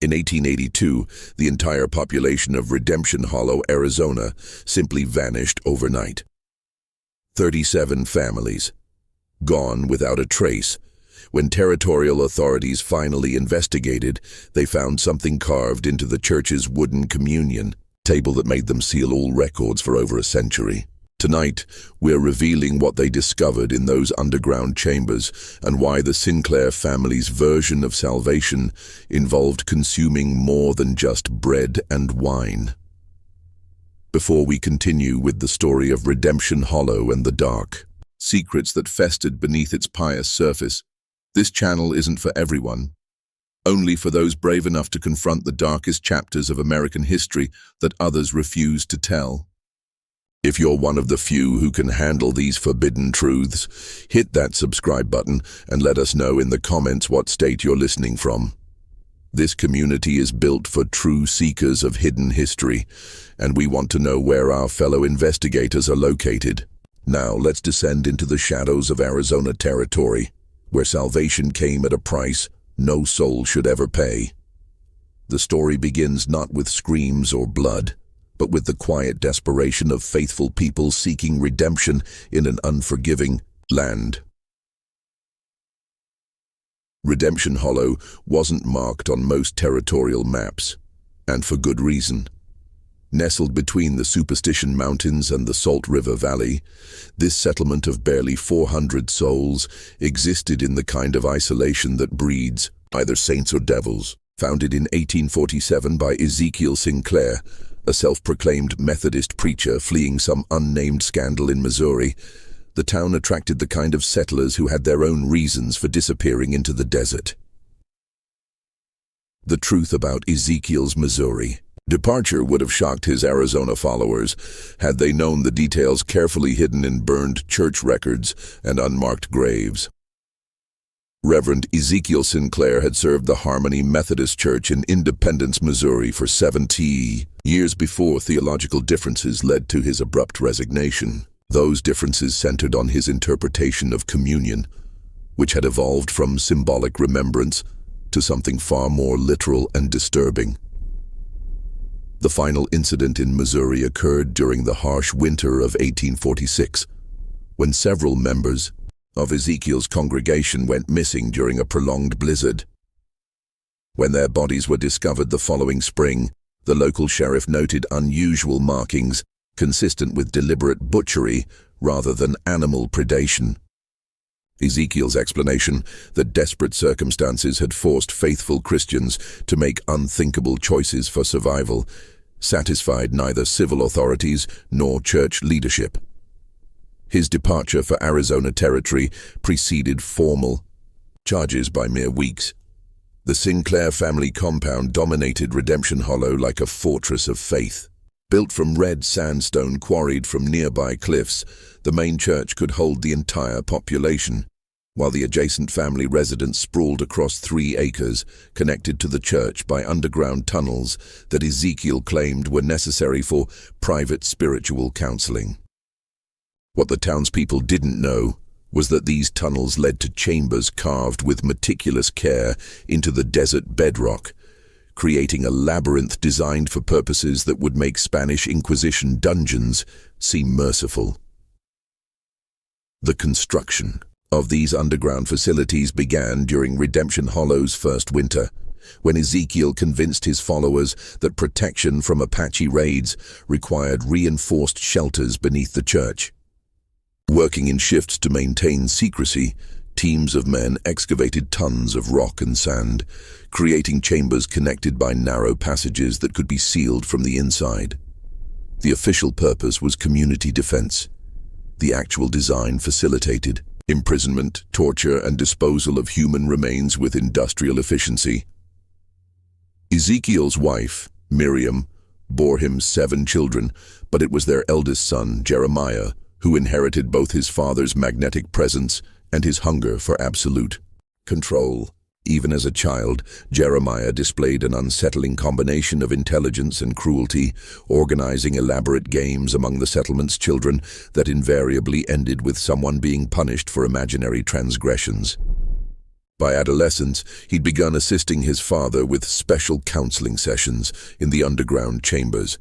In 1882, the entire population of Redemption Hollow, Arizona, simply vanished overnight. 37 families, gone without a trace. When territorial authorities finally investigated, they found something carved into the church's wooden communion table that made them seal all records for over a century. Tonight, we're revealing what they discovered in those underground chambers and why the Sinclair family's version of salvation involved consuming more than just bread and wine. Before we continue with the story of Redemption Hollow and the dark secrets that festered beneath its pious surface, this channel isn't for everyone. Only for those brave enough to confront the darkest chapters of American history that others refuse to tell. If you're one of the few who can handle these forbidden truths, hit that subscribe button and let us know in the comments what state you're listening from. This community is built for true seekers of hidden history, and we want to know where our fellow investigators are located. Now let's descend into the shadows of Arizona territory, where salvation came at a price no soul should ever pay. The story begins not with screams or blood, but with the quiet desperation of faithful people seeking redemption in an unforgiving land. Redemption Hollow wasn't marked on most territorial maps, and for good reason. Nestled between the Superstition Mountains and the Salt River Valley, this settlement of barely 400 souls existed in the kind of isolation that breeds either saints or devils. Founded in 1847 by Ezekiel Sinclair, a self-proclaimed Methodist preacher fleeing some unnamed scandal in Missouri, the town attracted the kind of settlers who had their own reasons for disappearing into the desert. The truth about Ezekiel's Missouri departure would have shocked his Arizona followers had they known the details carefully hidden in burned church records and unmarked graves. Reverend Ezekiel Sinclair had served the Harmony Methodist Church in Independence, Missouri for 70 years before theological differences led to his abrupt resignation. Those differences centered on his interpretation of communion, which had evolved from symbolic remembrance to something far more literal and disturbing. The final incident in Missouri occurred during the harsh winter of 1846, when several members of Ezekiel's congregation went missing during a prolonged blizzard. When their bodies were discovered the following spring, the local sheriff noted unusual markings consistent with deliberate butchery rather than animal predation. Ezekiel's explanation that desperate circumstances had forced faithful Christians to make unthinkable choices for survival satisfied neither civil authorities nor church leadership. His departure for Arizona territory preceded formal charges by mere weeks. The Sinclair family compound dominated Redemption Hollow like a fortress of faith. Built from red sandstone quarried from nearby cliffs, the main church could hold the entire population, while the adjacent family residence sprawled across 3 acres, connected to the church by underground tunnels that Ezekiel claimed were necessary for private spiritual counseling. What the townspeople didn't know was that these tunnels led to chambers carved with meticulous care into the desert bedrock, creating a labyrinth designed for purposes that would make Spanish Inquisition dungeons seem merciful. The construction of these underground facilities began during Redemption Hollow's first winter, when Ezekiel convinced his followers that protection from Apache raids required reinforced shelters beneath the church. Working in shifts to maintain secrecy, teams of men excavated tons of rock and sand, creating chambers connected by narrow passages that could be sealed from the inside. The official purpose was community defense. The actual design facilitated imprisonment, torture, and disposal of human remains with industrial efficiency. Ezekiel's wife, Miriam, bore him 7 children, but it was their eldest son, Jeremiah, who inherited both his father's magnetic presence and his hunger for absolute control. Even as a child, Jeremiah displayed an unsettling combination of intelligence and cruelty, organizing elaborate games among the settlement's children that invariably ended with someone being punished for imaginary transgressions. By adolescence, he'd begun assisting his father with special counseling sessions in the underground chambers,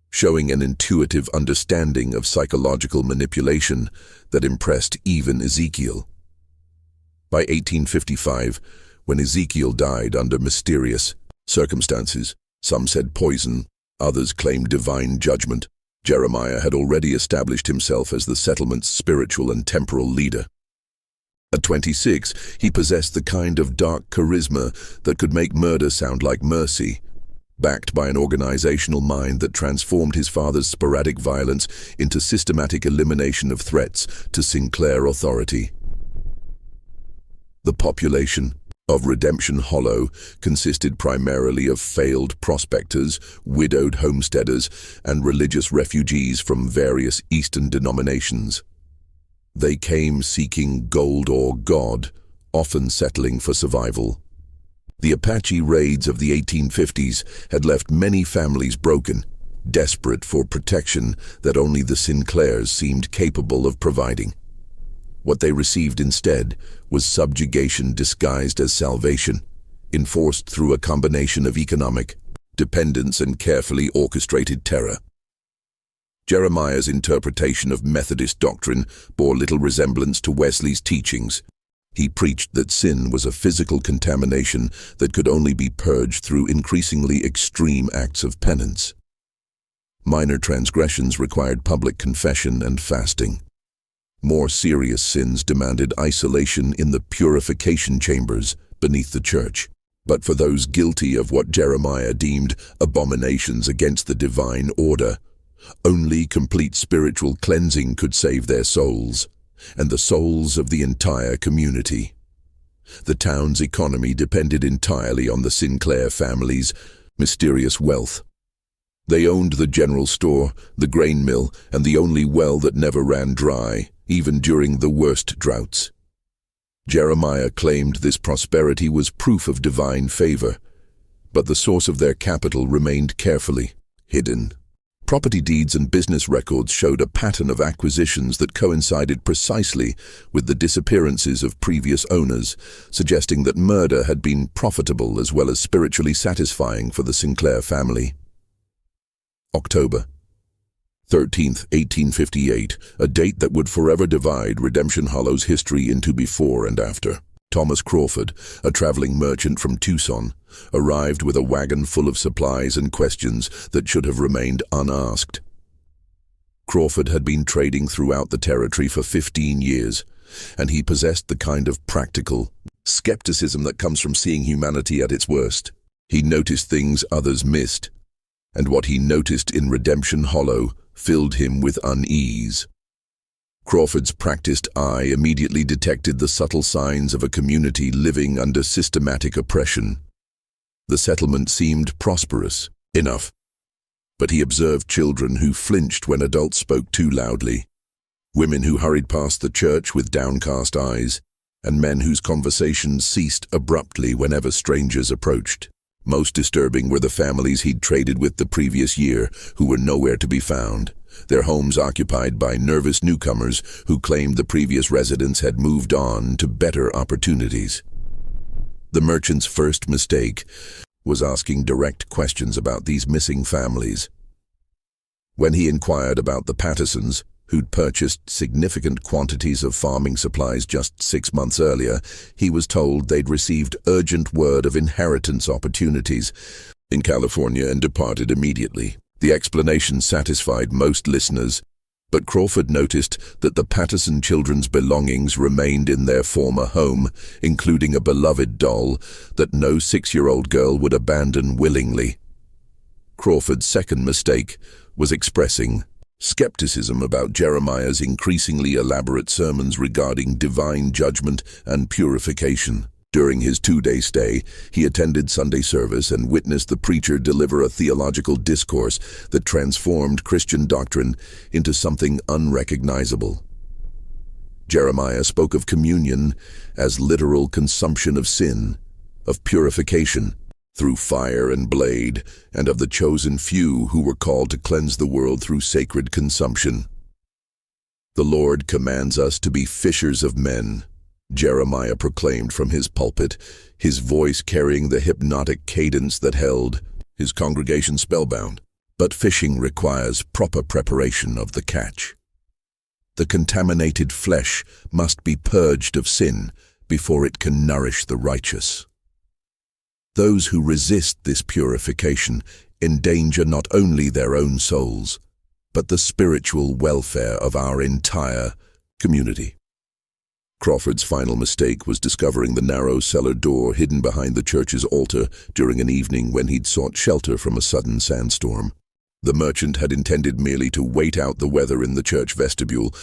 showing an intuitive understanding of psychological manipulation that impressed even Ezekiel. By 1855, when Ezekiel died under mysterious circumstances, some said poison, others claimed divine judgment, Jeremiah had already established himself as the settlement's spiritual and temporal leader. At 26, he possessed the kind of dark charisma that could make murder sound like mercy, backed by an organizational mind that transformed his father's sporadic violence into systematic elimination of threats to Sinclair authority. The population of Redemption Hollow consisted primarily of failed prospectors, widowed homesteaders, and religious refugees from various Eastern denominations. They came seeking gold or God, often settling for survival. The Apache raids of the 1850s had left many families broken, desperate for protection that only the Sinclairs seemed capable of providing. What they received instead was subjugation disguised as salvation, enforced through a combination of economic dependence and carefully orchestrated terror. Jeremiah's interpretation of Methodist doctrine bore little resemblance to Wesley's teachings. He preached that sin was a physical contamination that could only be purged through increasingly extreme acts of penance. Minor transgressions required public confession and fasting. More serious sins demanded isolation in the purification chambers beneath the church. But for those guilty of what Jeremiah deemed abominations against the divine order, only complete spiritual cleansing could save their souls, and the souls of the entire community. The town's economy depended entirely on the Sinclair family's mysterious wealth. They owned the general store, the grain mill, and the only well that never ran dry, even during the worst droughts. Jeremiah claimed this prosperity was proof of divine favor, but the source of their capital remained carefully hidden. Property deeds and business records showed a pattern of acquisitions that coincided precisely with the disappearances of previous owners, suggesting that murder had been profitable as well as spiritually satisfying for the Sinclair family. October 13th, 1858, a date that would forever divide Redemption Hollow's history into before and after. Thomas Crawford, a traveling merchant from Tucson, arrived with a wagon full of supplies and questions that should have remained unasked. Crawford had been trading throughout the territory for 15 years, and he possessed the kind of practical skepticism that comes from seeing humanity at its worst. He noticed things others missed, and what he noticed in Redemption Hollow filled him with unease. Crawford's practiced eye immediately detected the subtle signs of a community living under systematic oppression. The settlement seemed prosperous enough, but he observed children who flinched when adults spoke too loudly, women who hurried past the church with downcast eyes, and men whose conversations ceased abruptly whenever strangers approached. Most disturbing were the families he'd traded with the previous year, who were nowhere to be found, their homes occupied by nervous newcomers who claimed the previous residents had moved on to better opportunities. The merchant's first mistake was asking direct questions about these missing families. When he inquired about the Pattersons, who'd purchased significant quantities of farming supplies just 6 months earlier, he was told they'd received urgent word of inheritance opportunities in California and departed immediately. The explanation satisfied most listeners, but Crawford noticed that the Patterson children's belongings remained in their former home, including a beloved doll that no 6-year-old girl would abandon willingly. Crawford's second mistake was expressing skepticism about Jeremiah's increasingly elaborate sermons regarding divine judgment and purification. During his 2-day stay, he attended Sunday service and witnessed the preacher deliver a theological discourse that transformed Christian doctrine into something unrecognizable. Jeremiah spoke of communion as literal consumption of sin, of purification through fire and blade, and of the chosen few who were called to cleanse the world through sacred consumption. The Lord commands us to be fishers of men, Jeremiah proclaimed from his pulpit, his voice carrying the hypnotic cadence that held his congregation spellbound. But fishing requires proper preparation of the catch. The contaminated flesh must be purged of sin before it can nourish the righteous. Those who resist this purification endanger not only their own souls, but the spiritual welfare of our entire community. Crawford's final mistake was discovering the narrow cellar door hidden behind the church's altar during an evening when he'd sought shelter from a sudden sandstorm. The merchant had intended merely to wait out the weather in the church vestibule,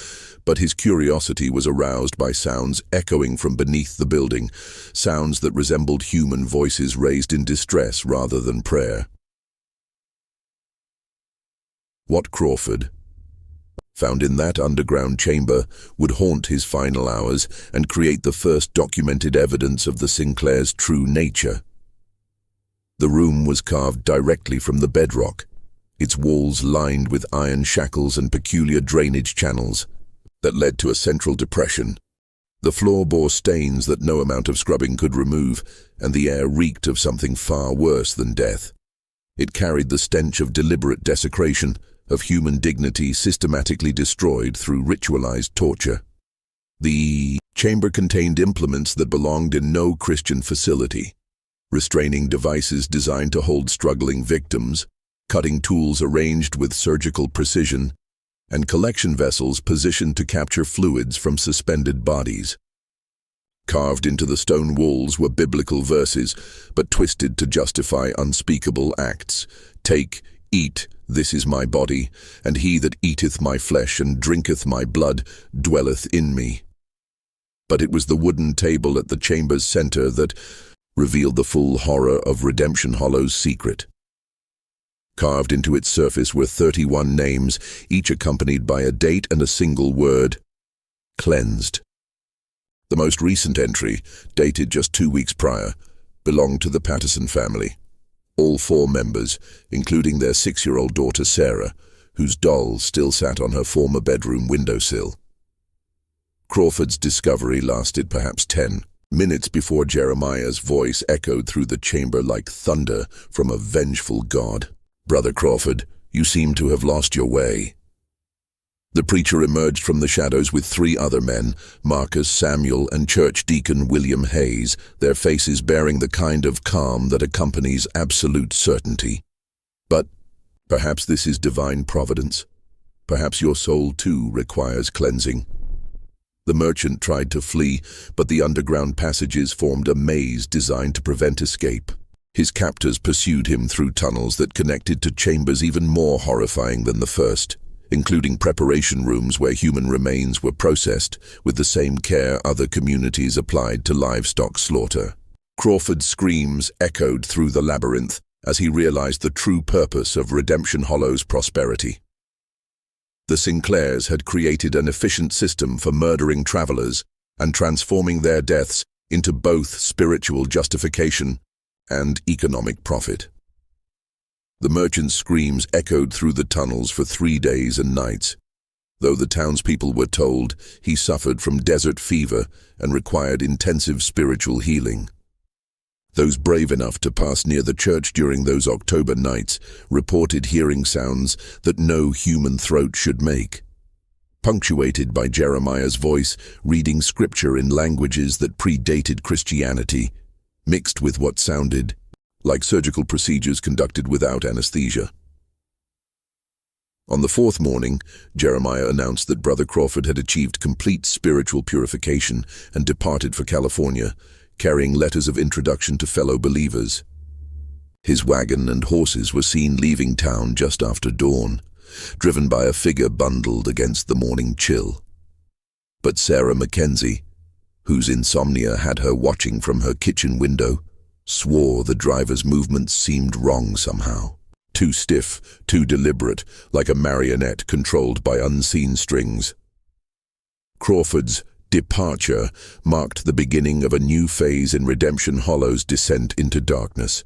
but his curiosity was aroused by sounds echoing from beneath the building, sounds that resembled human voices raised in distress rather than prayer. What Crawford found in that underground chamber would haunt his final hours and create the first documented evidence of the Sinclairs' true nature. The room was carved directly from the bedrock, its walls lined with iron shackles and peculiar drainage channels that led to a central depression. The floor bore stains that no amount of scrubbing could remove, and the air reeked of something far worse than death. It carried the stench of deliberate desecration, of human dignity systematically destroyed through ritualized torture. The chamber contained implements that belonged in no Christian facility, restraining devices designed to hold struggling victims, cutting tools arranged with surgical precision, and collection vessels positioned to capture fluids from suspended bodies. Carved into the stone walls were biblical verses, but twisted to justify unspeakable acts. Take, eat, this is my body, and he that eateth my flesh and drinketh my blood dwelleth in me. But it was the wooden table at the chamber's center that revealed the full horror of Redemption Hollow's secret. Carved into its surface were 31 names, each accompanied by a date and a single word: cleansed. The most recent entry, dated just 2 weeks prior, belonged to the Patterson family. All 4 members, including their 6-year-old daughter Sarah, whose doll still sat on her former bedroom windowsill. Crawford's discovery lasted perhaps 10 minutes before Jeremiah's voice echoed through the chamber like thunder from a vengeful God. "Brother Crawford, you seem to have lost your way." The preacher emerged from the shadows with 3 other men, Marcus Samuel and church deacon William Hayes, their faces bearing the kind of calm that accompanies absolute certainty. "But perhaps this is divine providence. Perhaps your soul too requires cleansing." The merchant tried to flee, but the underground passages formed a maze designed to prevent escape. His captors pursued him through tunnels that connected to chambers even more horrifying than the first, including preparation rooms where human remains were processed with the same care other communities applied to livestock slaughter. Crawford's screams echoed through the labyrinth as he realized the true purpose of Redemption Hollow's prosperity. The Sinclairs had created an efficient system for murdering travelers and transforming their deaths into both spiritual justification and economic profit. The merchant's screams echoed through the tunnels for 3 days and nights. Though the townspeople were told, he suffered from desert fever and required intensive spiritual healing. Those brave enough to pass near the church during those October nights reported hearing sounds that no human throat should make, punctuated by Jeremiah's voice reading scripture in languages that predated Christianity, mixed with what sounded like surgical procedures conducted without anesthesia. On the 4th morning, Jeremiah announced that Brother Crawford had achieved complete spiritual purification and departed for California, carrying letters of introduction to fellow believers. His wagon and horses were seen leaving town just after dawn, driven by a figure bundled against the morning chill. But Sarah Mackenzie, whose insomnia had her watching from her kitchen window, swore the driver's movements seemed wrong somehow. Too stiff, too deliberate, like a marionette controlled by unseen strings. Crawford's departure marked the beginning of a new phase in Redemption Hollow's descent into darkness.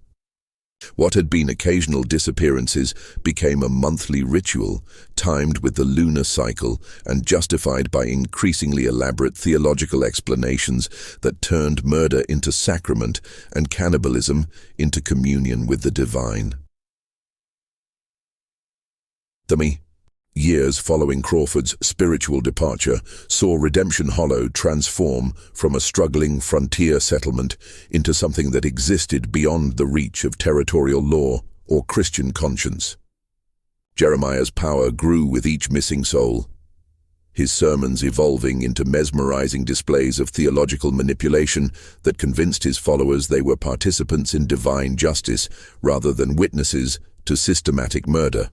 What had been occasional disappearances became a monthly ritual, timed with the lunar cycle and justified by increasingly elaborate theological explanations that turned murder into sacrament and cannibalism into communion with the divine. Years following Crawford's spiritual departure saw Redemption Hollow transform from a struggling frontier settlement into something that existed beyond the reach of territorial law or Christian conscience. Jeremiah's power grew with each missing soul, his sermons evolving into mesmerizing displays of theological manipulation that convinced his followers they were participants in divine justice rather than witnesses to systematic murder.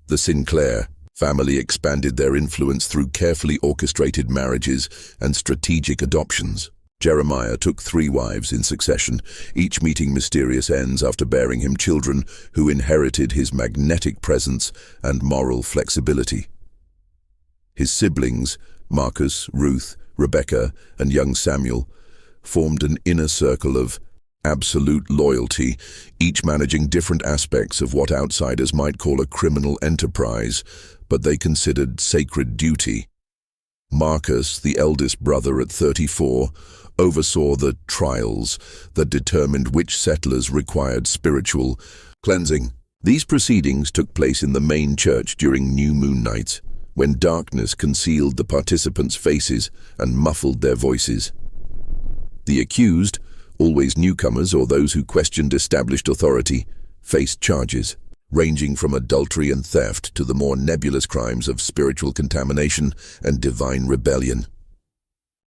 The Sinclair family expanded their influence through carefully orchestrated marriages and strategic adoptions. Jeremiah took 3 wives in succession, each meeting mysterious ends after bearing him children who inherited his magnetic presence and moral flexibility. His siblings, Marcus, Ruth, Rebecca, and young Samuel, formed an inner circle of absolute loyalty, each managing different aspects of what outsiders might call a criminal enterprise, but they considered sacred duty. Marcus, the eldest brother at 34, oversaw the trials that determined which settlers required spiritual cleansing. These proceedings took place in the main church during new moon nights, when darkness concealed the participants' faces and muffled their voices. The accused, always newcomers or those who questioned established authority, faced charges, ranging from adultery and theft to the more nebulous crimes of spiritual contamination and divine rebellion.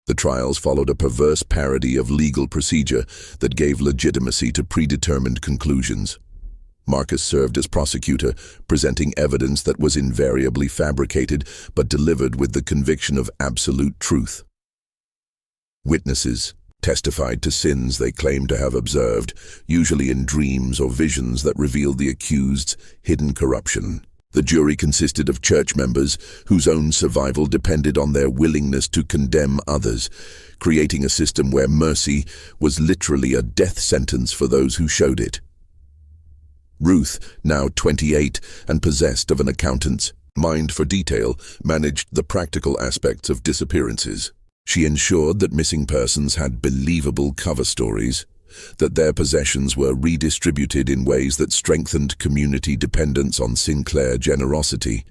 The trials followed a perverse parody of legal procedure that gave legitimacy to predetermined conclusions. Marcus served as prosecutor, presenting evidence that was invariably fabricated but delivered with the conviction of absolute truth. Witnesses testified to sins they claimed to have observed, usually in dreams or visions that revealed the accused's hidden corruption. The jury consisted of church members whose own survival depended on their willingness to condemn others, creating a system where mercy was literally a death sentence for those who showed it. Ruth, now 28 and possessed of an accountant's mind for detail, managed the practical aspects of disappearances. She ensured that missing persons had believable cover stories, that their possessions were redistributed in ways that strengthened community dependence on Sinclair generosity,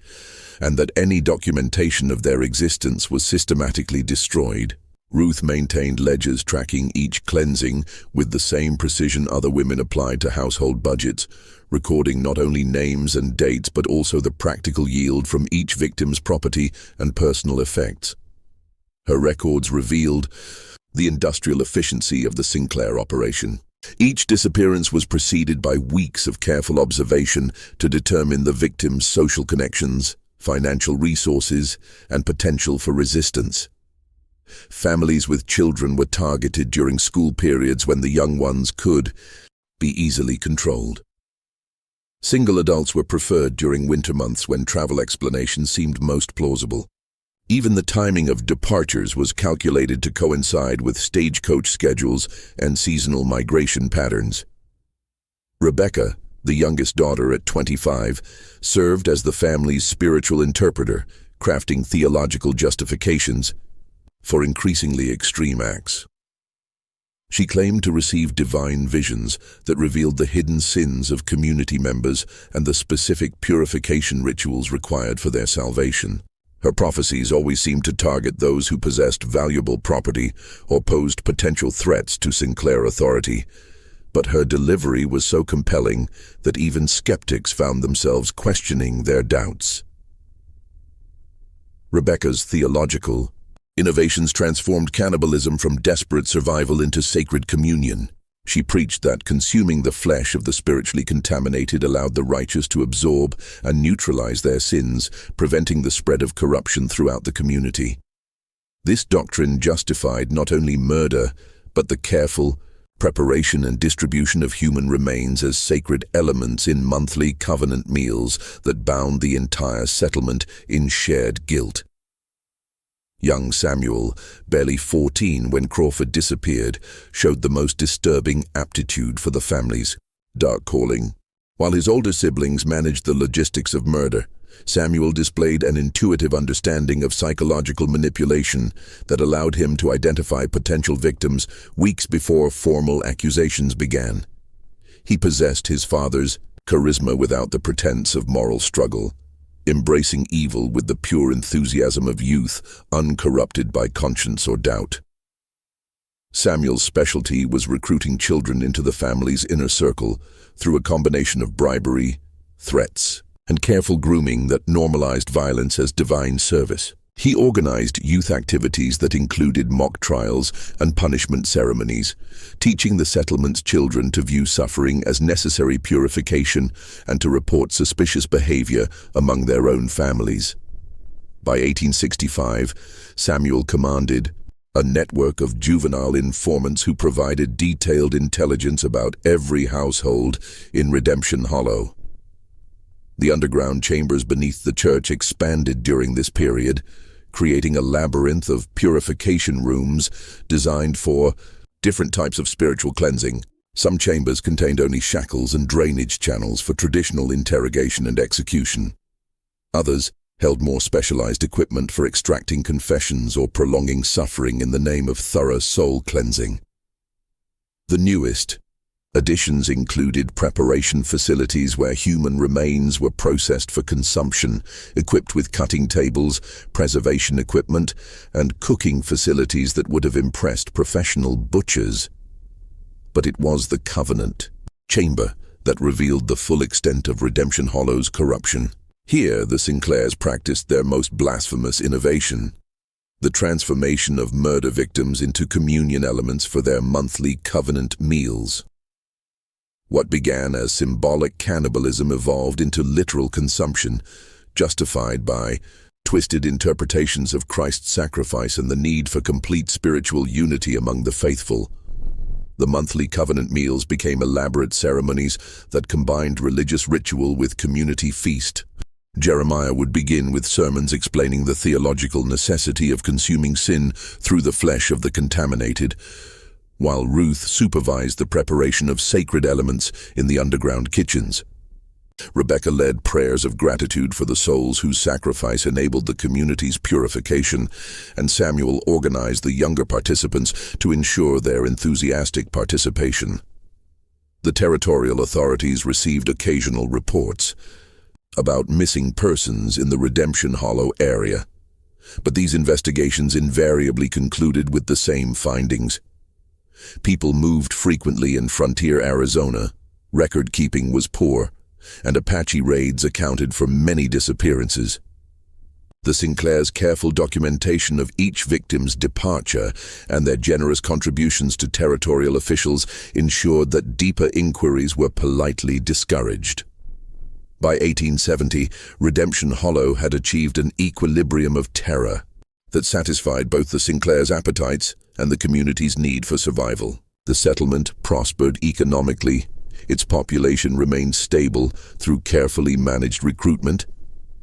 and that any documentation of their existence was systematically destroyed. Ruth maintained ledgers tracking each cleansing with the same precision other women applied to household budgets, recording not only names and dates but also the practical yield from each victim's property and personal effects. Her records revealed the industrial efficiency of the Sinclair operation. Each disappearance was preceded by weeks of careful observation to determine the victim's social connections, financial resources, and potential for resistance. Families with children were targeted during school periods when the young ones could be easily controlled. Single adults were preferred during winter months when travel explanations seemed most plausible. Even the timing of departures was calculated to coincide with stagecoach schedules and seasonal migration patterns. Rebecca, the youngest daughter at 25, served as the family's spiritual interpreter, crafting theological justifications for increasingly extreme acts. She claimed to receive divine visions that revealed the hidden sins of community members and the specific purification rituals required for their salvation. Her prophecies always seemed to target those who possessed valuable property or posed potential threats to Sinclair authority, but her delivery was so compelling that even skeptics found themselves questioning their doubts. Rebecca's theological innovations transformed cannibalism from desperate survival into sacred communion. She preached that consuming the flesh of the spiritually contaminated allowed the righteous to absorb and neutralize their sins, preventing the spread of corruption throughout the community. This doctrine justified not only murder, but the careful preparation and distribution of human remains as sacred elements in monthly covenant meals that bound the entire settlement in shared guilt. Young Samuel, barely 14 when Crawford disappeared, showed the most disturbing aptitude for the family's dark calling. While his older siblings managed the logistics of murder, Samuel displayed an intuitive understanding of psychological manipulation that allowed him to identify potential victims weeks before formal accusations began. He possessed his father's charisma without the pretense of moral struggle, embracing evil with the pure enthusiasm of youth, uncorrupted by conscience or doubt. Samuel's specialty was recruiting children into the family's inner circle through a combination of bribery, threats, and careful grooming that normalized violence as divine service. He organized youth activities that included mock trials and punishment ceremonies, teaching the settlement's children to view suffering as necessary purification and to report suspicious behavior among their own families. By 1865, Samuel commanded a network of juvenile informants who provided detailed intelligence about every household in Redemption Hollow. The underground chambers beneath the church expanded during this period, creating a labyrinth of purification rooms designed for different types of spiritual cleansing. Some chambers contained only shackles and drainage channels for traditional interrogation and execution. Others held more specialized equipment for extracting confessions or prolonging suffering in the name of thorough soul cleansing. The newest additions included preparation facilities where human remains were processed for consumption, equipped with cutting tables, preservation equipment, and cooking facilities that would have impressed professional butchers. But it was the Covenant chamber that revealed the full extent of Redemption Hollow's corruption. Here, the Sinclairs practiced their most blasphemous innovation: the transformation of murder victims into communion elements for their monthly covenant meals. What began as symbolic cannibalism evolved into literal consumption, justified by twisted interpretations of Christ's sacrifice and the need for complete spiritual unity among the faithful. The monthly covenant meals became elaborate ceremonies that combined religious ritual with community feast. Jeremiah would begin with sermons explaining the theological necessity of consuming sin through the flesh of the contaminated, while Ruth supervised the preparation of sacred elements in the underground kitchens. Rebecca led prayers of gratitude for the souls whose sacrifice enabled the community's purification, and Samuel organized the younger participants to ensure their enthusiastic participation. The territorial authorities received occasional reports about missing persons in the Redemption Hollow area, but these investigations invariably concluded with the same findings. People moved frequently in frontier Arizona, record-keeping was poor, and Apache raids accounted for many disappearances. The Sinclairs' careful documentation of each victim's departure and their generous contributions to territorial officials ensured that deeper inquiries were politely discouraged. By 1870, Redemption Hollow had achieved an equilibrium of terror that satisfied both the Sinclairs' appetites and the community's need for survival. The settlement prospered economically. Its population remained stable through carefully managed recruitment,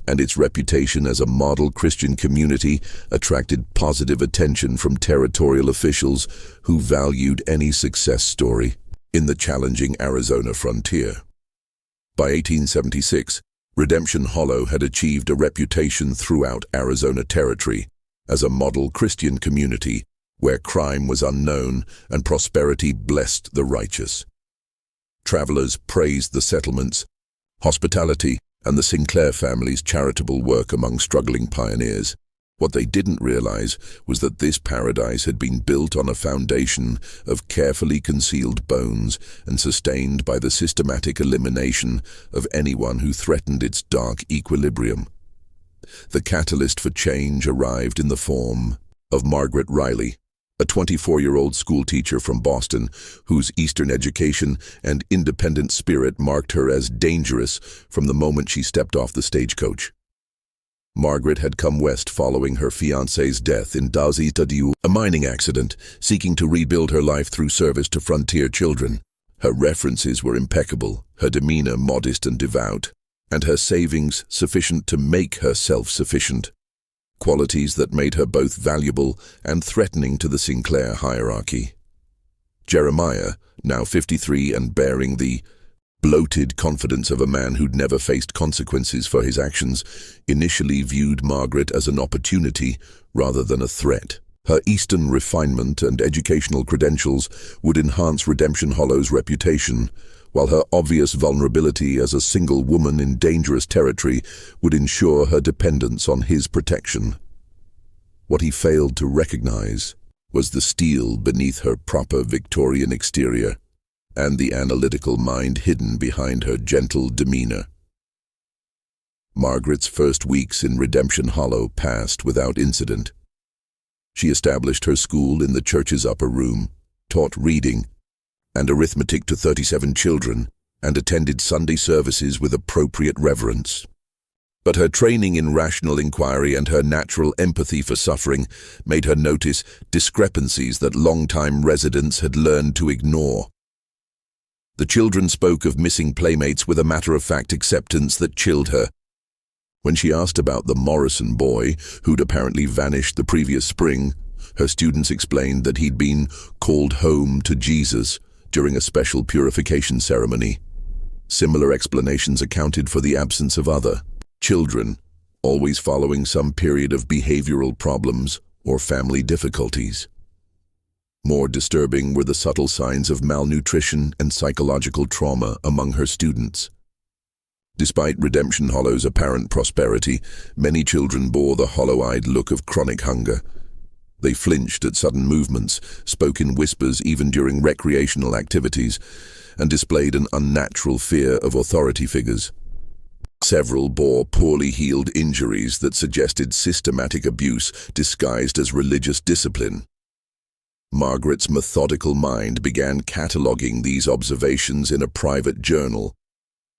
and its reputation as a model Christian community attracted positive attention from territorial officials who valued any success story in the challenging Arizona frontier. By 1876, Redemption Hollow had achieved a reputation throughout Arizona territory as a model Christian community where crime was unknown and prosperity blessed the righteous. Travelers praised the settlement's hospitality and the Sinclair family's charitable work among struggling pioneers. What they didn't realize was that this paradise had been built on a foundation of carefully concealed bones and sustained by the systematic elimination of anyone who threatened its dark equilibrium. The catalyst for change arrived in the form of Margaret Riley, a 24-year-old schoolteacher from Boston whose Eastern education and independent spirit marked her as dangerous from the moment she stepped off the stagecoach. Margaret had come west following her fiancé's death in Disappearances, a mining accident, seeking to rebuild her life through service to frontier children. Her references were impeccable, her demeanor modest and devout, and her savings sufficient to make her self-sufficient. qualities that made her both valuable and threatening to the Sinclair hierarchy. Jeremiah, now 53 and bearing the bloated confidence of a man who'd never faced consequences for his actions, initially viewed Margaret as an opportunity rather than a threat. Her Eastern refinement and educational credentials would enhance Redemption Hollow's reputation, while her obvious vulnerability as a single woman in dangerous territory would ensure her dependence on his protection. What he failed to recognize was the steel beneath her proper Victorian exterior and the analytical mind hidden behind her gentle demeanor. Margaret's first weeks in Redemption Hollow passed without incident. She established her school in the church's upper room, taught reading and arithmetic to 37 children, and attended Sunday services with appropriate reverence. But her training in rational inquiry and her natural empathy for suffering made her notice discrepancies that long-time residents had learned to ignore. The children spoke of missing playmates with a matter-of-fact acceptance that chilled her. When she asked about the Morrison boy, who'd apparently vanished the previous spring, her students explained that he'd been called home to Jesus during a special purification ceremony. Similar explanations accounted for the absence of other children, always following some period of behavioral problems or family difficulties. More disturbing were the subtle signs of malnutrition and psychological trauma among her students. Despite Redemption Hollow's apparent prosperity, many children bore the hollow-eyed look of chronic hunger. They flinched at sudden movements, spoke in whispers even during recreational activities, and displayed an unnatural fear of authority figures. Several bore poorly healed injuries that suggested systematic abuse disguised as religious discipline. Margaret's methodical mind began cataloging these observations in a private journal,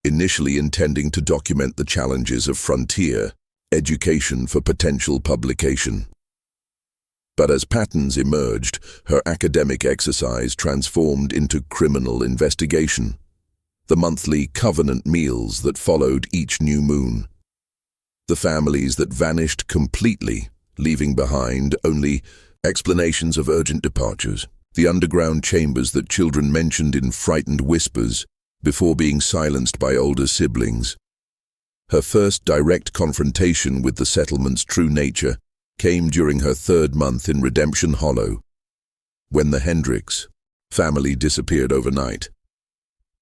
initially intending to document the challenges of frontier education for potential publication. But as patterns emerged, her academic exercise transformed into criminal investigation. The monthly covenant meals that followed each new moon. The families that vanished completely, leaving behind only explanations of urgent departures. The underground chambers that children mentioned in frightened whispers before being silenced by older siblings. Her first direct confrontation with the settlement's true nature came during her third month in Redemption Hollow, when the Hendricks family disappeared overnight.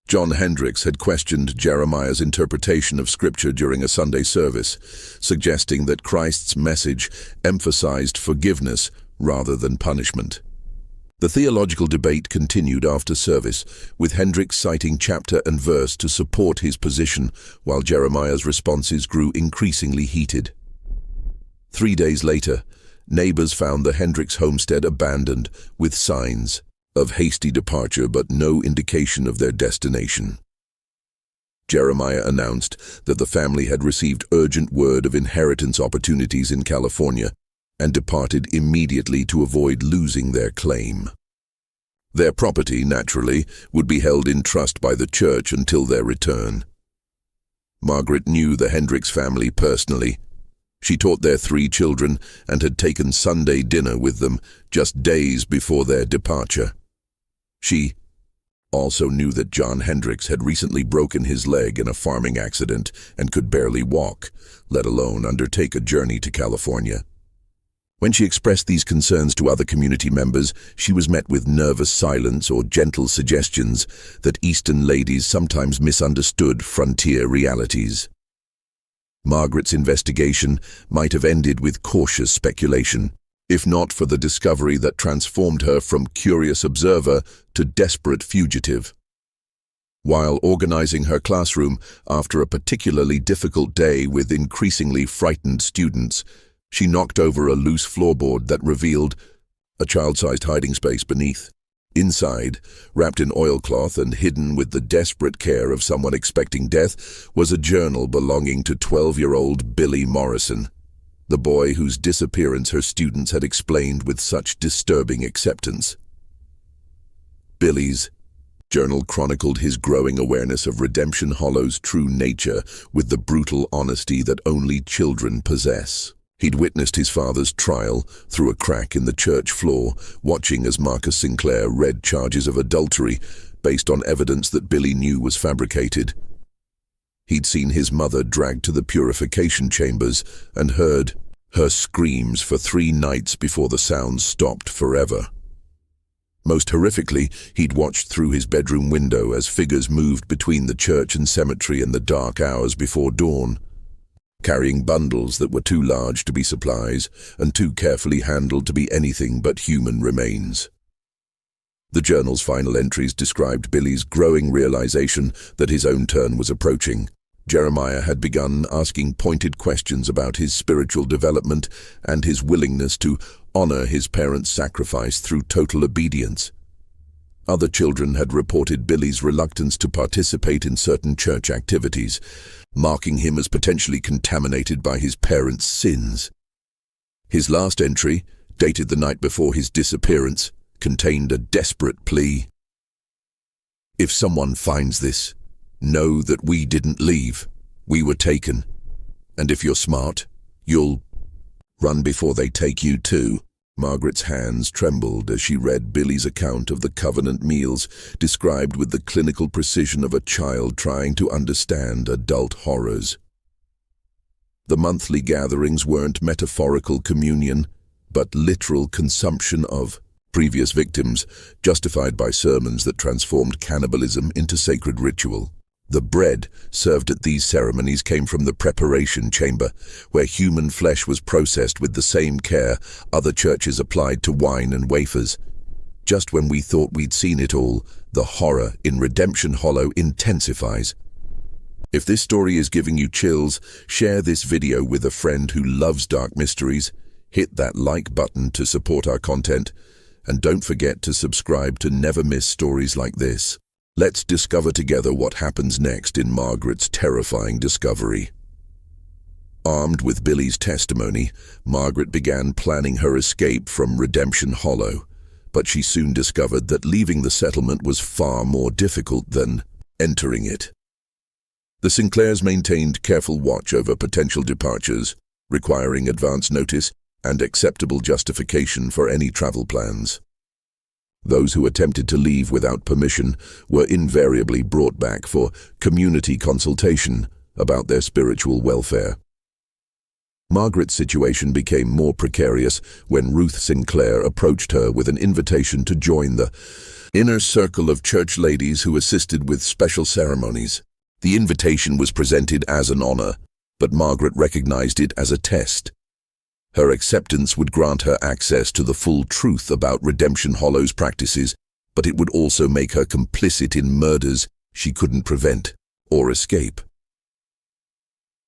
John Hendricks had questioned Jeremiah's interpretation of Scripture during a Sunday service, suggesting that Christ's message emphasized forgiveness rather than punishment. The theological debate continued after service, with Hendricks citing chapter and verse to support his position, while Jeremiah's responses grew increasingly heated. 3 days later, neighbors found the Hendricks homestead abandoned, with signs of hasty departure but no indication of their destination. Jeremiah announced that the family had received urgent word of inheritance opportunities in California and departed immediately to avoid losing their claim. Their property, naturally, would be held in trust by the church until their return. Margaret knew the Hendricks family personally. She taught their 3 children and had taken Sunday dinner with them just days before their departure. She also knew that John Hendricks had recently broken his leg in a farming accident and could barely walk, let alone undertake a journey to California. When she expressed these concerns to other community members, she was met with nervous silence or gentle suggestions that Eastern ladies sometimes misunderstood frontier realities. Margaret's investigation might have ended with cautious speculation, if not for the discovery that transformed her from curious observer to desperate fugitive. While organizing her classroom after a particularly difficult day with increasingly frightened students, she knocked over a loose floorboard that revealed a child-sized hiding space beneath. Inside, wrapped in oilcloth and hidden with the desperate care of someone expecting death, was a journal belonging to 12-year-old Billy Morrison, the boy whose disappearance her students had explained with such disturbing acceptance. Billy's journal chronicled his growing awareness of Redemption Hollow's true nature with the brutal honesty that only children possess. He'd witnessed his father's trial through a crack in the church floor, watching as Marcus Sinclair read charges of adultery based on evidence that Billy knew was fabricated. He'd seen his mother dragged to the purification chambers and heard her screams for 3 nights before the sounds stopped forever. Most horrifically, he'd watched through his bedroom window as figures moved between the church and cemetery in the dark hours before dawn, carrying bundles that were too large to be supplies and too carefully handled to be anything but human remains. The journal's final entries described Billy's growing realization that his own turn was approaching. Jeremiah had begun asking pointed questions about his spiritual development and his willingness to honor his parents' sacrifice through total obedience. Other children had reported Billy's reluctance to participate in certain church activities, marking him as potentially contaminated by his parents' sins. His last entry, dated the night before his disappearance, contained a desperate plea. "If someone finds this, know that we didn't leave. We were taken. And if you're smart, you'll run before they take you too." Margaret's hands trembled as she read Billy's account of the Covenant meals, described with the clinical precision of a child trying to understand adult horrors. The monthly gatherings weren't metaphorical communion, but literal consumption of previous victims, justified by sermons that transformed cannibalism into sacred ritual. The bread served at these ceremonies came from the preparation chamber, where human flesh was processed with the same care other churches applied to wine and wafers. Just when we thought we'd seen it all, the horror in Redemption Hollow intensifies. If this story is giving you chills, share this video with a friend who loves dark mysteries, hit that like button to support our content, and don't forget to subscribe to never miss stories like this. Let's discover together what happens next in Margaret's terrifying discovery. Armed with Billy's testimony, Margaret began planning her escape from Redemption Hollow, but she soon discovered that leaving the settlement was far more difficult than entering it. The Sinclairs maintained careful watch over potential departures, requiring advance notice and acceptable justification for any travel plans. Those who attempted to leave without permission were invariably brought back for community consultation about their spiritual welfare. Margaret's situation became more precarious when Ruth Sinclair approached her with an invitation to join the inner circle of church ladies who assisted with special ceremonies. The invitation was presented as an honor, but Margaret recognized it as a test. Her acceptance would grant her access to the full truth about Redemption Hollow's practices, but it would also make her complicit in murders she couldn't prevent or escape.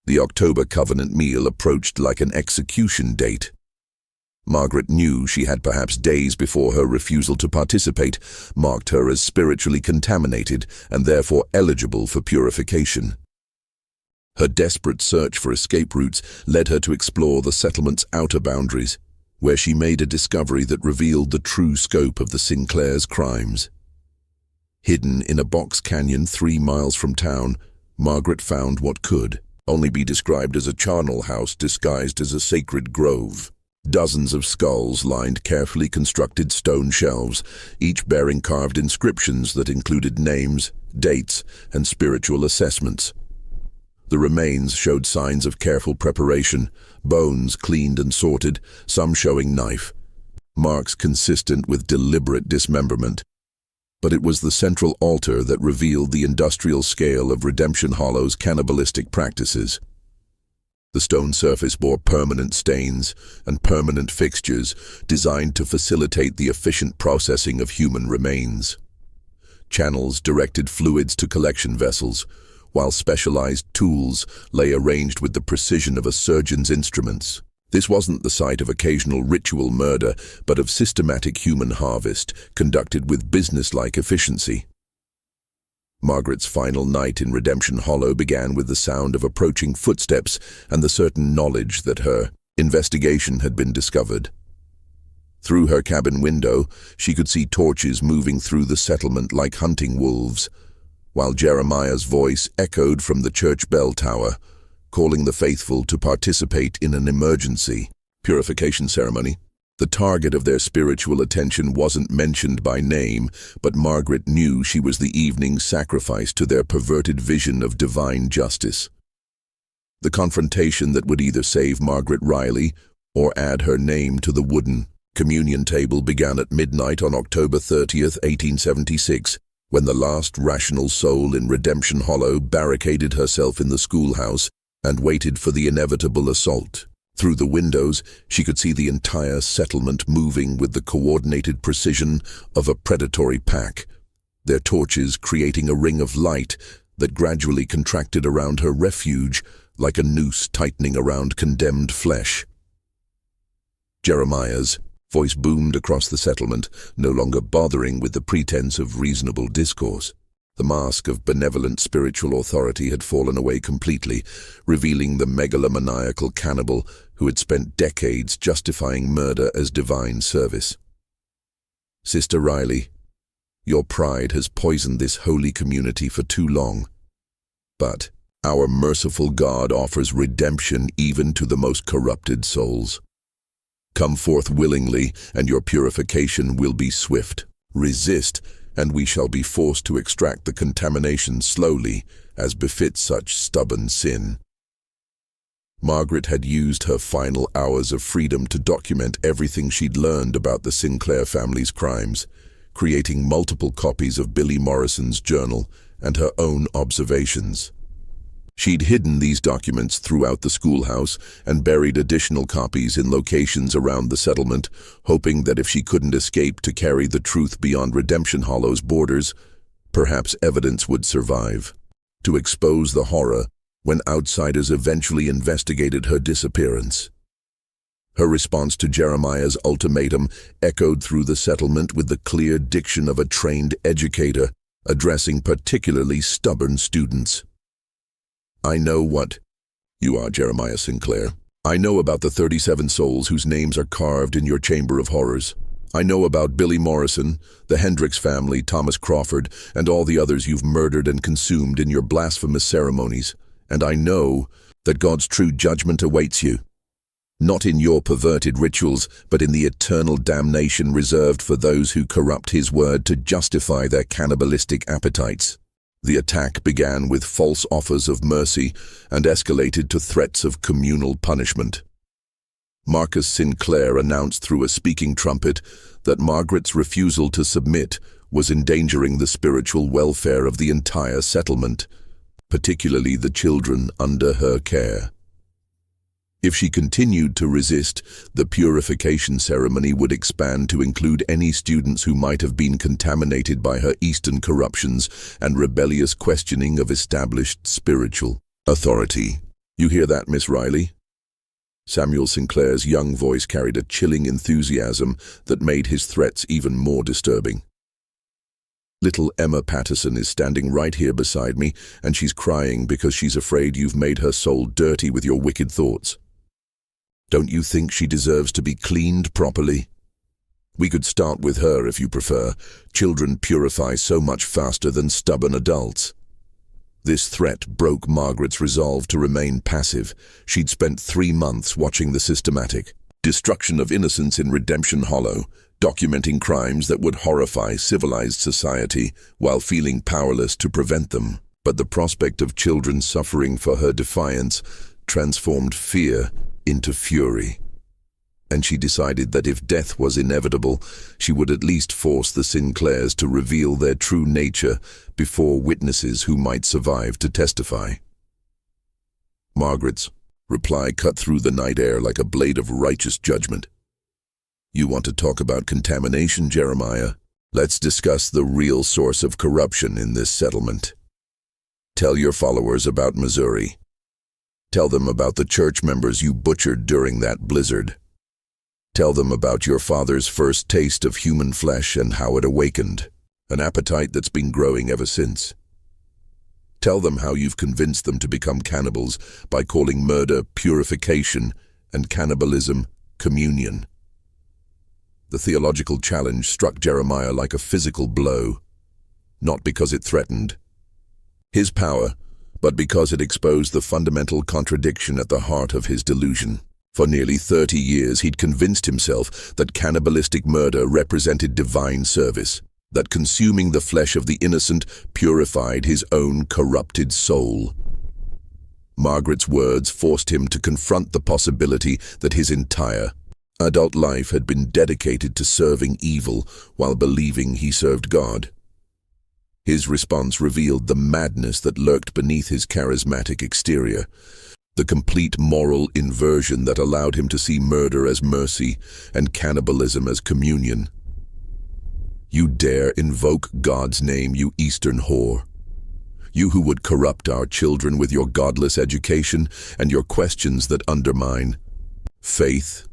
The October Covenant meal approached like an execution date. Margaret knew she had perhaps days before her refusal to participate marked her as spiritually contaminated and therefore eligible for purification. Her desperate search for escape routes led her to explore the settlement's outer boundaries, where she made a discovery that revealed the true scope of the Sinclairs' crimes. Hidden in a box canyon 3 miles from town, Margaret found what could only be described as a charnel house disguised as a sacred grove. Dozens of skulls lined carefully constructed stone shelves, each bearing carved inscriptions that included names, dates, and spiritual assessments. The remains showed signs of careful preparation, bones cleaned and sorted, some showing knife marks consistent with deliberate dismemberment. But it was the central altar that revealed the industrial scale of Redemption Hollow's cannibalistic practices. The stone surface bore permanent stains and permanent fixtures designed to facilitate the efficient processing of human remains. Channels directed fluids to collection vessels, while specialized tools lay arranged with the precision of a surgeon's instruments. This wasn't the site of occasional ritual murder, but of systematic human harvest, conducted with businesslike efficiency. Margaret's final night in Redemption Hollow began with the sound of approaching footsteps and the certain knowledge that her investigation had been discovered. Through her cabin window, she could see torches moving through the settlement like hunting wolves, while Jeremiah's voice echoed from the church bell tower. calling the faithful to participate in an emergency purification ceremony. The target of their spiritual attention wasn't mentioned by name, but Margaret knew she was the evening's sacrifice to their perverted vision of divine justice. The confrontation that would either save Margaret Riley or add her name to the wooden communion table began at midnight on October 30th, 1876, when the last rational soul in Redemption Hollow barricaded herself in the schoolhouse and waited for the inevitable assault. Through the windows, she could see the entire settlement moving with the coordinated precision of a predatory pack, their torches creating a ring of light that gradually contracted around her refuge like a noose tightening around condemned flesh. Jeremiah's voice boomed across the settlement, no longer bothering with the pretense of reasonable discourse. The mask of benevolent spiritual authority had fallen away completely, revealing the megalomaniacal cannibal who had spent decades justifying murder as divine service. Sister Riley, your pride has poisoned this holy community for too long. But our merciful God offers redemption even to the most corrupted souls. Come forth willingly, and your purification will be swift. Resist, and we shall be forced to extract the contamination slowly, as befits such stubborn sin. Margaret had used her final hours of freedom to document everything she'd learned about the Sinclair family's crimes, creating multiple copies of Billy Morrison's journal and her own observations. She'd hidden these documents throughout the schoolhouse and buried additional copies in locations around the settlement, hoping that if she couldn't escape to carry the truth beyond Redemption Hollow's borders, perhaps evidence would survive. To expose the horror when outsiders eventually investigated her disappearance. Her response to Jeremiah's ultimatum echoed through the settlement with the clear diction of a trained educator, addressing particularly stubborn students. I know what you are, Jeremiah Sinclair. I know about the 37 souls whose names are carved in your chamber of horrors. I know about Billy Morrison, the Hendricks family, Thomas Crawford, and all the others you've murdered and consumed in your blasphemous ceremonies. And I know that God's true judgment awaits you. Not in your perverted rituals, but in the eternal damnation reserved for those who corrupt His word to justify their cannibalistic appetites. The attack began with false offers of mercy and escalated to threats of communal punishment. Marcus Sinclair announced through a speaking trumpet that Margaret's refusal to submit was endangering the spiritual welfare of the entire settlement, particularly the children under her care. If she continued to resist, the purification ceremony would expand to include any students who might have been contaminated by her Eastern corruptions and rebellious questioning of established spiritual authority. You hear that, Miss Riley? Samuel Sinclair's young voice carried a chilling enthusiasm that made his threats even more disturbing. Little Emma Patterson is standing right here beside me, and she's crying because she's afraid you've made her soul dirty with your wicked thoughts. Don't you think she deserves to be cleaned properly? We could start with her if you prefer. Children purify so much faster than stubborn adults. This threat broke Margaret's resolve to remain passive. She'd spent 3 months watching the systematic destruction of innocence in Redemption Hollow, documenting crimes that would horrify civilized society while feeling powerless to prevent them. But the prospect of children suffering for her defiance transformed fear into fury. And she decided that if death was inevitable, she would at least force the Sinclairs to reveal their true nature before witnesses who might survive to testify. Margaret's reply cut through the night air like a blade of righteous judgment. You want to talk about contamination, Jeremiah? Let's discuss the real source of corruption in this settlement. Tell your followers about Missouri. Tell them about the church members you butchered during that blizzard. Tell them about your father's first taste of human flesh and how it awakened, an appetite that's been growing ever since. Tell them how you've convinced them to become cannibals by calling murder purification and cannibalism communion. The theological challenge struck Jeremiah like a physical blow, not because it threatened his power, but because it exposed the fundamental contradiction at the heart of his delusion. For nearly 30 years, he'd convinced himself that cannibalistic murder represented divine service, that consuming the flesh of the innocent purified his own corrupted soul. Margaret's words forced him to confront the possibility that his entire adult life had been dedicated to serving evil while believing he served God. His response revealed the madness that lurked beneath his charismatic exterior, the complete moral inversion that allowed him to see murder as mercy and cannibalism as communion. "You dare invoke God's name, you Eastern whore. You who would corrupt our children with your godless education and your questions that undermine faith.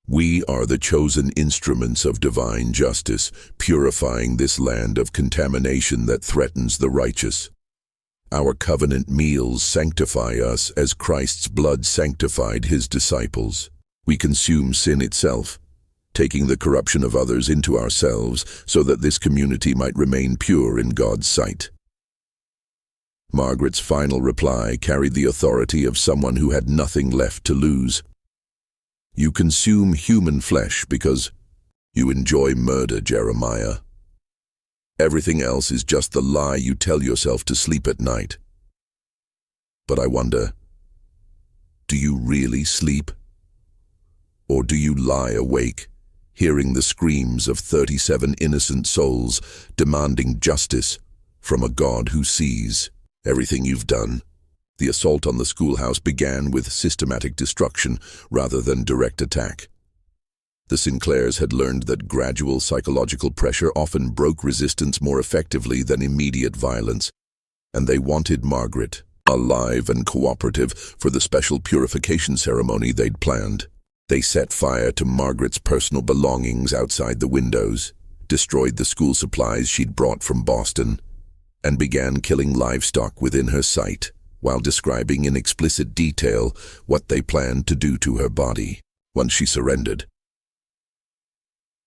We are the chosen instruments of divine justice, purifying this land of contamination that threatens the righteous. Our covenant meals sanctify us as Christ's blood sanctified his disciples. We consume sin itself, taking the corruption of others into ourselves so that this community might remain pure in God's sight." Margaret's final reply carried the authority of someone who had nothing left to lose. "You consume human flesh because you enjoy murder, Jeremiah. Everything else is just the lie you tell yourself to sleep at night. But I wonder, do you really sleep? Or do you lie awake, hearing the screams of 37 innocent souls demanding justice from a God who sees everything you've done?" The assault on the schoolhouse began with systematic destruction rather than direct attack. The Sinclairs had learned that gradual psychological pressure often broke resistance more effectively than immediate violence, and they wanted Margaret alive and cooperative for the special purification ceremony they'd planned. They set fire to Margaret's personal belongings outside the windows, destroyed the school supplies she'd brought from Boston, and began killing livestock within her sight, while describing in explicit detail what they planned to do to her body once she surrendered.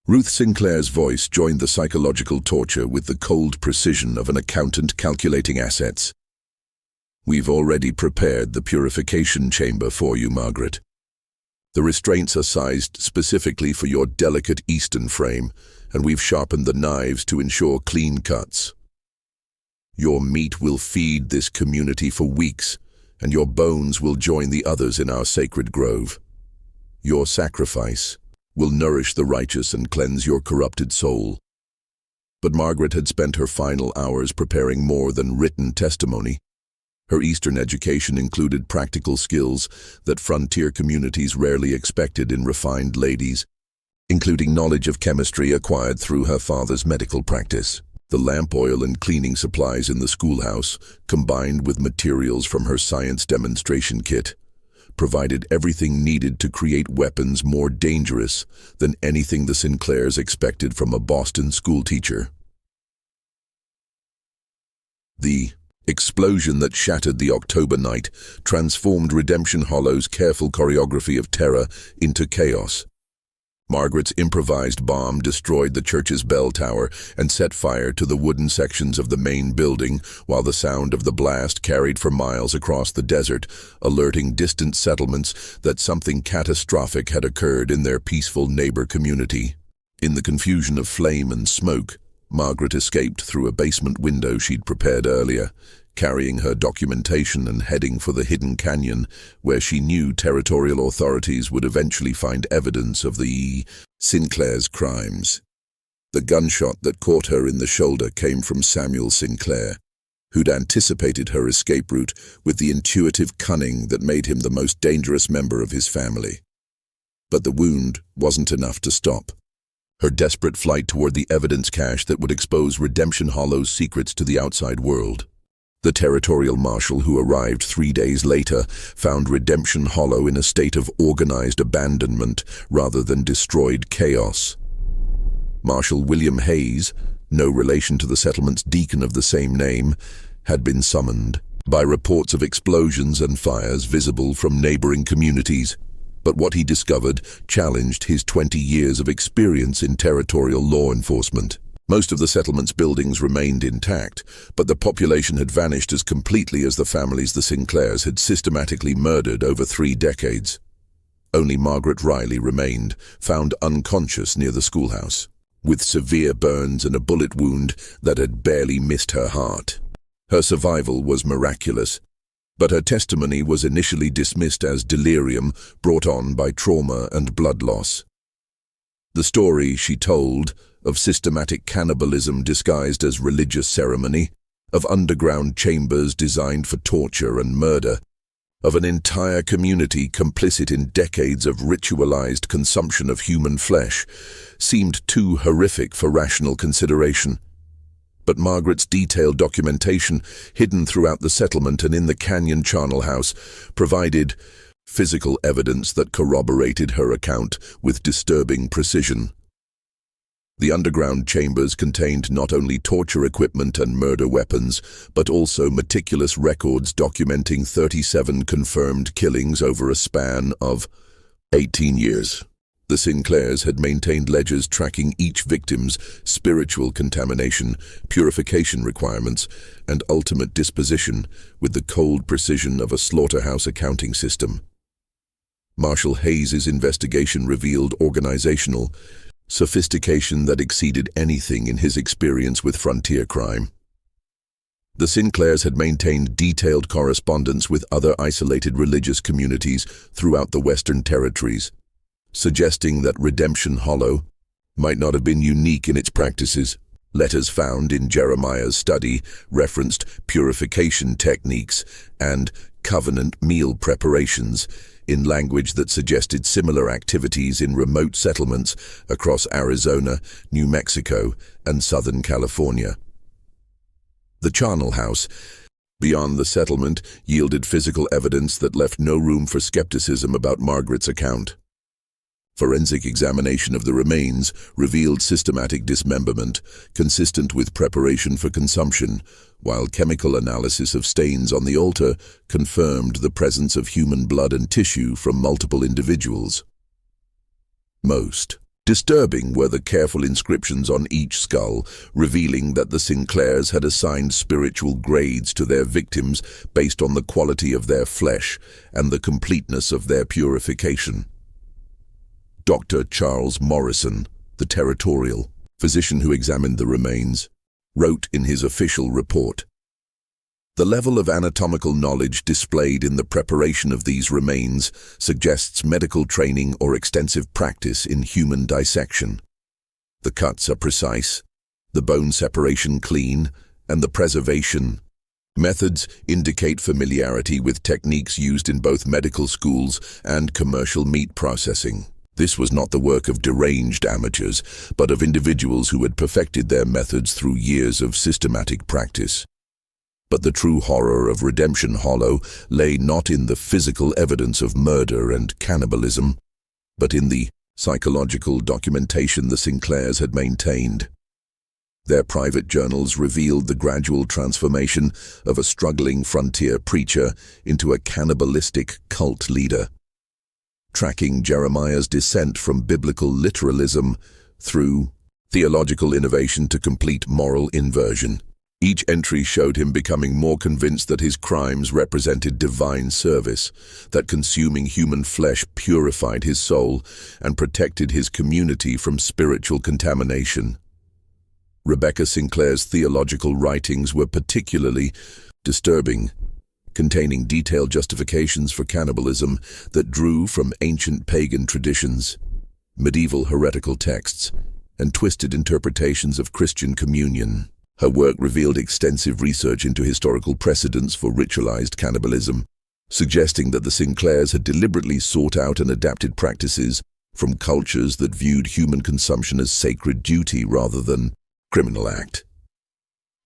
Ruth Sinclair's voice joined the psychological torture with the cold precision of an accountant calculating assets. "We've already prepared the purification chamber for you, Margaret. The restraints are sized specifically for your delicate Eastern frame, and we've sharpened the knives to ensure clean cuts. Your meat will feed this community for weeks, and your bones will join the others in our sacred grove. Your sacrifice will nourish the righteous and cleanse your corrupted soul." But Margaret had spent her final hours preparing more than written testimony. Her Eastern education included practical skills that frontier communities rarely expected in refined ladies, including knowledge of chemistry acquired through her father's medical practice. The lamp oil and cleaning supplies in the schoolhouse, combined with materials from her science demonstration kit, provided everything needed to create weapons more dangerous than anything the Sinclairs expected from a Boston schoolteacher. The explosion that shattered the October night transformed Redemption Hollow's careful choreography of terror into chaos. Margaret's improvised bomb destroyed the church's bell tower and set fire to the wooden sections of the main building, while the sound of the blast carried for miles across the desert, alerting distant settlements that something catastrophic had occurred in their peaceful neighbor community. In the confusion of flame and smoke, Margaret escaped through a basement window she'd prepared earlier, carrying her documentation and heading for the hidden canyon, where she knew territorial authorities would eventually find evidence of the Sinclairs' crimes. The gunshot that caught her in the shoulder came from Samuel Sinclair, who'd anticipated her escape route with the intuitive cunning that made him the most dangerous member of his family. But the wound wasn't enough to stop her desperate flight toward the evidence cache that would expose Redemption Hollow's secrets to the outside world. The territorial marshal who arrived 3 days later found Redemption Hollow in a state of organized abandonment rather than destroyed chaos. Marshal William Hayes, no relation to the settlement's deacon of the same name, had been summoned by reports of explosions and fires visible from neighboring communities. But what he discovered challenged his 20 years of experience in territorial law enforcement. Most of the settlement's buildings remained intact, but the population had vanished as completely as the families the Sinclairs had systematically murdered over 3 decades. Only Margaret Riley remained, found unconscious near the schoolhouse, with severe burns and a bullet wound that had barely missed her heart. Her survival was miraculous, but her testimony was initially dismissed as delirium brought on by trauma and blood loss. The story she told of systematic cannibalism disguised as religious ceremony, of underground chambers designed for torture and murder, of an entire community complicit in decades of ritualized consumption of human flesh, seemed too horrific for rational consideration. But Margaret's detailed documentation, hidden throughout the settlement and in the canyon charnel house, provided physical evidence that corroborated her account with disturbing precision. The underground chambers contained not only torture equipment and murder weapons, but also meticulous records documenting 37 confirmed killings over a span of 18 years. The Sinclairs had maintained ledgers tracking each victim's spiritual contamination, purification requirements, and ultimate disposition with the cold precision of a slaughterhouse accounting system. Marshal Hayes's investigation revealed organizational sophistication that exceeded anything in his experience with frontier crime. The Sinclairs had maintained detailed correspondence with other isolated religious communities throughout the Western Territories, suggesting that Redemption Hollow might not have been unique in its practices. Letters found in Jeremiah's study referenced purification techniques and covenant meal preparations in language that suggested similar activities in remote settlements across Arizona, New Mexico, and Southern California. The charnel house, beyond the settlement, yielded physical evidence that left no room for skepticism about Margaret's account. Forensic examination of the remains revealed systematic dismemberment, consistent with preparation for consumption, while chemical analysis of stains on the altar confirmed the presence of human blood and tissue from multiple individuals. Most disturbing were the careful inscriptions on each skull, revealing that the Sinclairs had assigned spiritual grades to their victims based on the quality of their flesh and the completeness of their purification. Dr. Charles Morrison, the territorial physician who examined the remains, wrote in his official report, "The level of anatomical knowledge displayed in the preparation of these remains suggests medical training or extensive practice in human dissection. The cuts are precise, the bone separation clean, and the preservation methods indicate familiarity with techniques used in both medical schools and commercial meat processing. This was not the work of deranged amateurs, but of individuals who had perfected their methods through years of systematic practice." But the true horror of Redemption Hollow lay not in the physical evidence of murder and cannibalism, but in the psychological documentation the Sinclairs had maintained. Their private journals revealed the gradual transformation of a struggling frontier preacher into a cannibalistic cult leader, tracking Jeremiah's descent from biblical literalism through theological innovation to complete moral inversion. Each entry showed him becoming more convinced that his crimes represented divine service, that consuming human flesh purified his soul and protected his community from spiritual contamination. Rebecca Sinclair's theological writings were particularly disturbing, containing detailed justifications for cannibalism that drew from ancient pagan traditions, medieval heretical texts, and twisted interpretations of Christian communion. Her work revealed extensive research into historical precedents for ritualized cannibalism, suggesting that the Sinclairs had deliberately sought out and adapted practices from cultures that viewed human consumption as sacred duty rather than criminal act.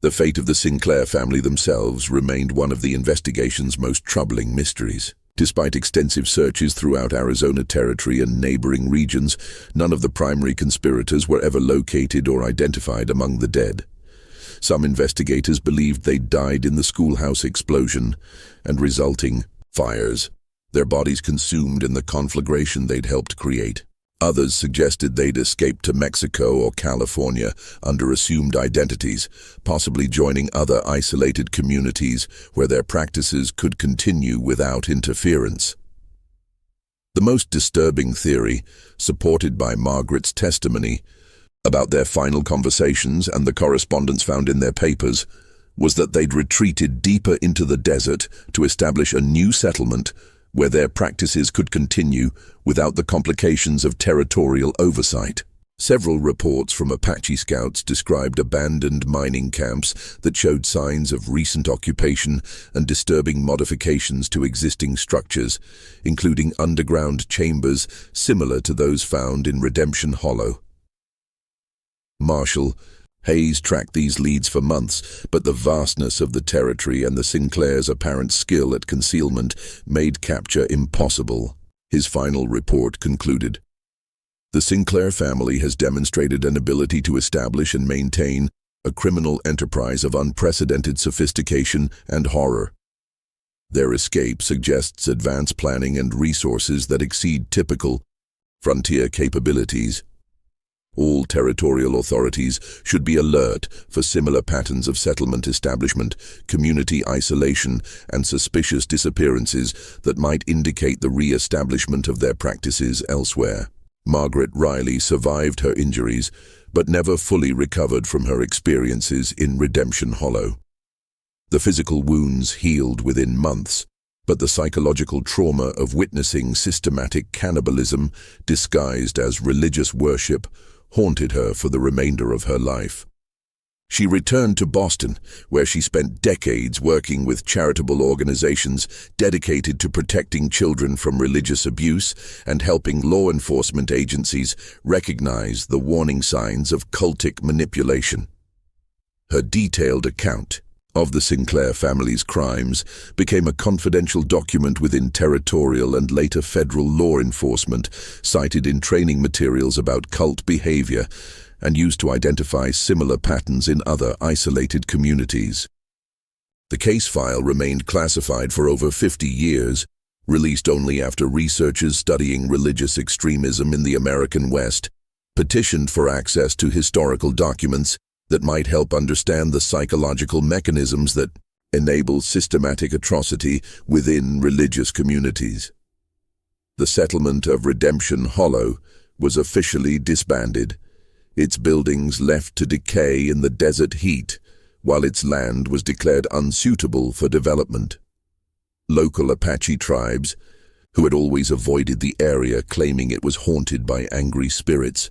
The fate of the Sinclair family themselves remained one of the investigation's most troubling mysteries. Despite extensive searches throughout Arizona Territory and neighboring regions, none of the primary conspirators were ever located or identified among the dead. Some investigators believed they died in the schoolhouse explosion and resulting fires, their bodies consumed in the conflagration they'd helped create. Others suggested they'd escaped to Mexico or California under assumed identities, possibly joining other isolated communities where their practices could continue without interference. The most disturbing theory, supported by Margaret's testimony about their final conversations and the correspondence found in their papers, was that they'd retreated deeper into the desert to establish a new settlement where their practices could continue without the complications of territorial oversight. Several reports from Apache scouts described abandoned mining camps that showed signs of recent occupation and disturbing modifications to existing structures, including underground chambers similar to those found in Redemption Hollow. Marshall Hayes tracked these leads for months, but the vastness of the territory and the Sinclairs' apparent skill at concealment made capture impossible. His final report concluded, "The Sinclair family has demonstrated an ability to establish and maintain a criminal enterprise of unprecedented sophistication and horror. Their escape suggests advanced planning and resources that exceed typical frontier capabilities. All territorial authorities should be alert for similar patterns of settlement establishment, community isolation, and suspicious disappearances that might indicate the re-establishment of their practices elsewhere." Margaret Riley survived her injuries, but never fully recovered from her experiences in Redemption Hollow. The physical wounds healed within months, but the psychological trauma of witnessing systematic cannibalism disguised as religious worship haunted her for the remainder of her life. She returned to Boston, where she spent decades working with charitable organizations dedicated to protecting children from religious abuse and helping law enforcement agencies recognize the warning signs of cultic manipulation. Her detailed account of the Sinclair family's crimes became a confidential document within territorial and later federal law enforcement, cited in training materials about cult behavior and used to identify similar patterns in other isolated communities. The case file remained classified for over 50 years, released only after researchers studying religious extremism in the American West petitioned for access to historical documents that might help understand the psychological mechanisms that enable systematic atrocity within religious communities. The settlement of Redemption Hollow was officially disbanded, its buildings left to decay in the desert heat, while its land was declared unsuitable for development. Local Apache tribes, who had always avoided the area claiming it was haunted by angry spirits,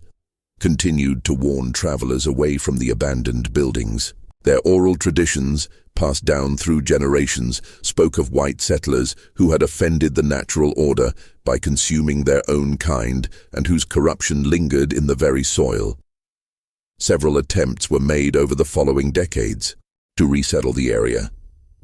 continued to warn travelers away from the abandoned buildings. Their oral traditions, passed down through generations, spoke of white settlers who had offended the natural order by consuming their own kind and whose corruption lingered in the very soil. Several attempts were made over the following decades to resettle the area,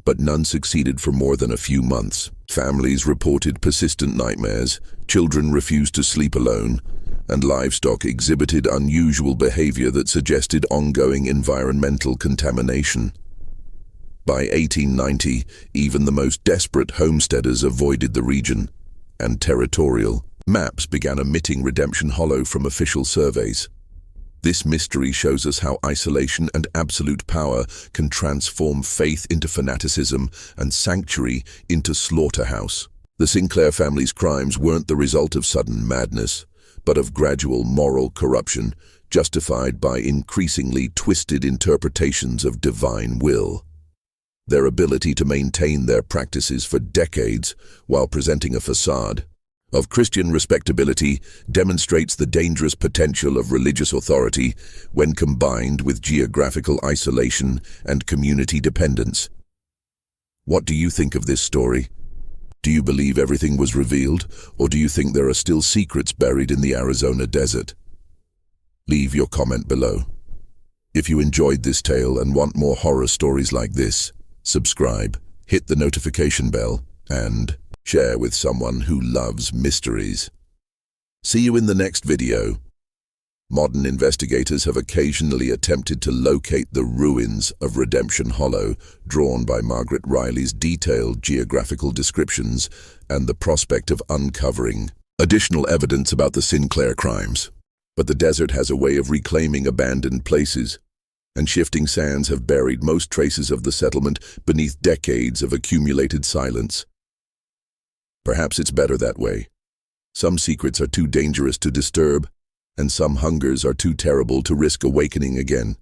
but none succeeded for more than a few months. Families reported persistent nightmares, children refused to sleep alone, and livestock exhibited unusual behavior that suggested ongoing environmental contamination. By 1890, even the most desperate homesteaders avoided the region, and territorial maps began omitting Redemption Hollow from official surveys. This mystery shows us how isolation and absolute power can transform faith into fanaticism and sanctuary into slaughterhouse. The Sinclair family's crimes weren't the result of sudden madness, but of gradual moral corruption, justified by increasingly twisted interpretations of divine will. Their ability to maintain their practices for decades while presenting a facade of Christian respectability demonstrates the dangerous potential of religious authority when combined with geographical isolation and community dependence. What do you think of this story? Do you believe everything was revealed, or do you think there are still secrets buried in the Arizona desert? Leave your comment below. If you enjoyed this tale and want more horror stories like this, subscribe, hit the notification bell, and share with someone who loves mysteries. See you in the next video. Modern investigators have occasionally attempted to locate the ruins of Redemption Hollow, drawn by Margaret Riley's detailed geographical descriptions and the prospect of uncovering additional evidence about the Sinclair crimes. But the desert has a way of reclaiming abandoned places, and shifting sands have buried most traces of the settlement beneath decades of accumulated silence. Perhaps it's better that way. Some secrets are too dangerous to disturb, and some hungers are too terrible to risk awakening again.